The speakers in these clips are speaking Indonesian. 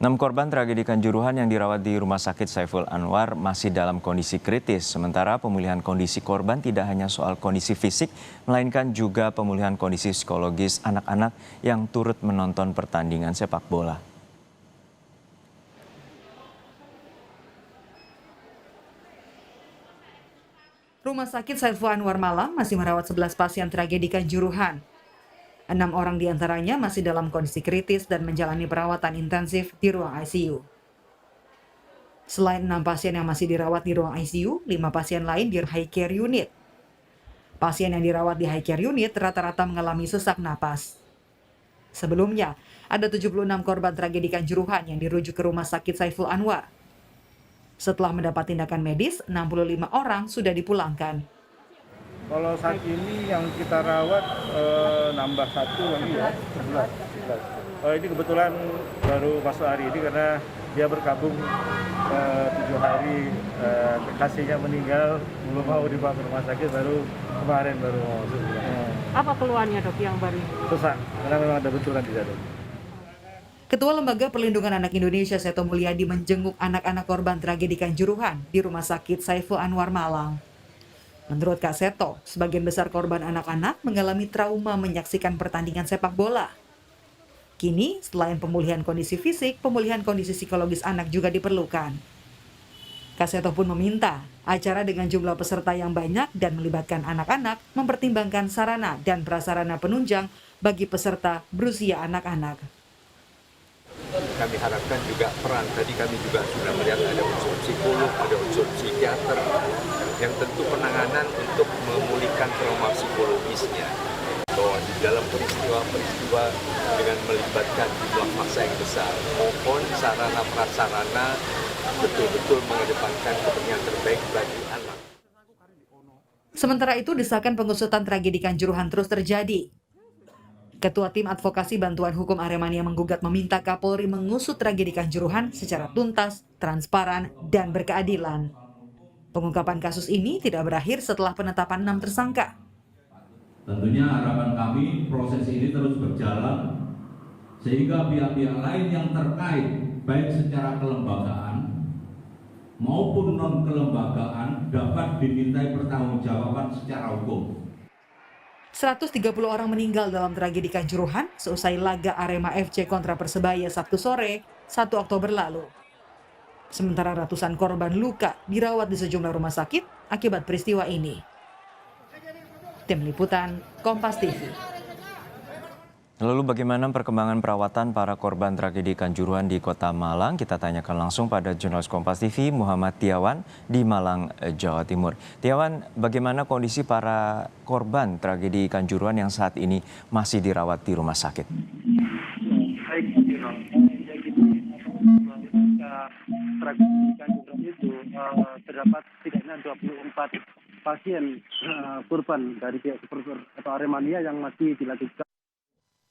6 korban tragedi Kanjuruhan yang dirawat di Rumah Sakit Saiful Anwar masih dalam kondisi kritis. Sementara pemulihan kondisi korban tidak hanya soal kondisi fisik, melainkan juga pemulihan kondisi psikologis anak-anak yang turut menonton pertandingan sepak bola. Rumah Sakit Saiful Anwar Malang masih merawat 11 pasien tragedi Kanjuruhan. 6 orang diantaranya masih dalam kondisi kritis dan menjalani perawatan intensif di ruang ICU. Selain 6 pasien yang masih dirawat di ruang ICU, 5 pasien lain di high care unit. Pasien yang dirawat di high care unit rata-rata mengalami sesak napas. Sebelumnya, ada 76 korban tragedi Kanjuruhan yang dirujuk ke Rumah Sakit Saiful Anwar. Setelah mendapat tindakan medis, 65 orang sudah dipulangkan. Kalau saat ini yang kita rawat nambah satu lagi ya, 11. Ini kebetulan baru masuk hari ini karena dia berkabung 7 hari, kekasihnya meninggal, belum mau dibawa ke rumah sakit, baru kemarin baru mau masuk. Apa keluhannya dok yang baru? Susah, karena memang ada benturan di dalam. Ketua Lembaga Perlindungan Anak Indonesia Seto Mulyadi menjenguk anak-anak korban tragedi Kanjuruhan di Rumah Sakit Saiful Anwar Malang. Menurut Kak Seto, sebagian besar korban anak-anak mengalami trauma menyaksikan pertandingan sepak bola. Kini, selain pemulihan kondisi fisik, pemulihan kondisi psikologis anak juga diperlukan. Kak Seto pun meminta acara dengan jumlah peserta yang banyak dan melibatkan anak-anak mempertimbangkan sarana dan prasarana penunjang bagi peserta berusia anak-anak. Kami harapkan juga peran, tadi kami juga sudah melihat ada unsur psikolog, ada unsur psikiater, yang tentu penanganan untuk memulihkan trauma psikologisnya. Bahwa di dalam peristiwa-peristiwa dengan melibatkan jumlah massa yang besar, mohon sarana prasarana betul-betul mengedepankan kepentingan terbaik bagi anak. Sementara itu, desakan pengusutan tragedi Kanjuruhan terus terjadi. Ketua Tim Advokasi Bantuan Hukum Aremania menggugat meminta Kapolri mengusut tragedi Kanjuruhan secara tuntas, transparan, dan berkeadilan. Pengungkapan kasus ini tidak berakhir setelah penetapan 6 tersangka. Tentunya harapan kami proses ini terus berjalan sehingga pihak-pihak lain yang terkait baik secara kelembagaan maupun non-kelembagaan dapat dimintai pertanggungjawaban secara hukum. 130 orang meninggal dalam tragedi Kanjuruhan seusai laga Arema FC kontra Persebaya Sabtu sore, 1 Oktober lalu. Sementara ratusan korban luka dirawat di sejumlah rumah sakit akibat peristiwa ini. Tim Liputan, Kompas TV. Lalu bagaimana perkembangan perawatan para korban tragedi Kanjuruhan di Kota Malang? Kita tanyakan langsung pada jurnalis Kompas TV Muhammad Tiawan di Malang, Jawa Timur. Tiawan, bagaimana kondisi para korban tragedi Kanjuruhan yang saat ini masih dirawat di rumah sakit? Baik, tragedi Kanjuruhan itu terdapat setidaknya 24 pasien korban dari pihak supporter atau Aremania yang masih dilakukan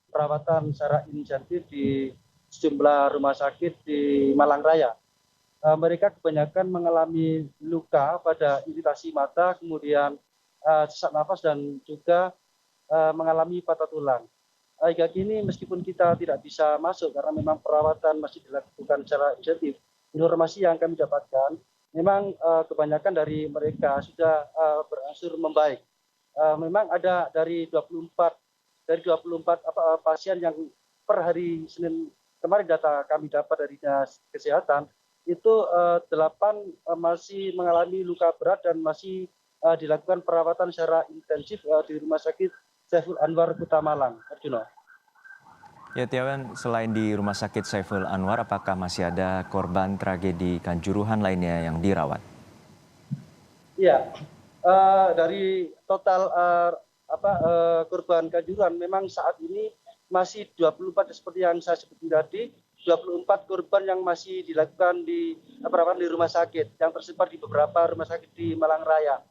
perawatan secara intensif di sejumlah rumah sakit di Malang Raya. Mereka kebanyakan mengalami luka pada iritasi mata, kemudian sesak nafas dan juga mengalami patah tulang. Hingga kini meskipun kita tidak bisa masuk karena memang perawatan masih dilakukan secara intensif, informasi yang kami dapatkan memang kebanyakan dari mereka sudah berangsur membaik. Memang ada dari 24 pasien yang per hari Senin kemarin data kami dapat dari Dinas Kesehatan itu 8 masih mengalami luka berat dan masih dilakukan perawatan secara intensif di Rumah Sakit Saiful Anwar Kota Malang. Arjuna. Ya Tiawan, selain di Rumah Sakit Saiful Anwar, apakah masih ada korban tragedi Kanjuruhan lainnya yang dirawat? Iya, dari total korban Kanjuruhan memang saat ini masih 24 seperti yang saya sebutkan tadi, 24 korban yang masih dilakukan di perawatan di rumah sakit yang tersebar di beberapa rumah sakit di Malang Raya.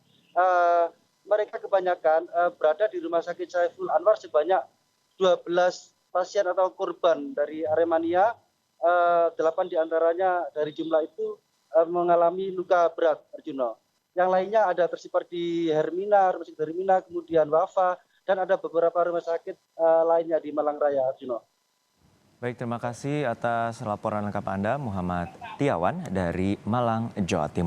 Mereka kebanyakan berada di Rumah Sakit Saiful Anwar sebanyak 12 pasien atau korban dari Aremania, 8 diantaranya dari jumlah itu mengalami luka berat, Arjuna. Yang lainnya ada tersebar di Hermina, Rumah Sakit Hermina, kemudian Wafa, dan ada beberapa rumah sakit lainnya di Malang Raya, Arjuna. Baik, terima kasih atas laporan lengkap Anda, Muhammad Tiawan dari Malang, Jawa Timur.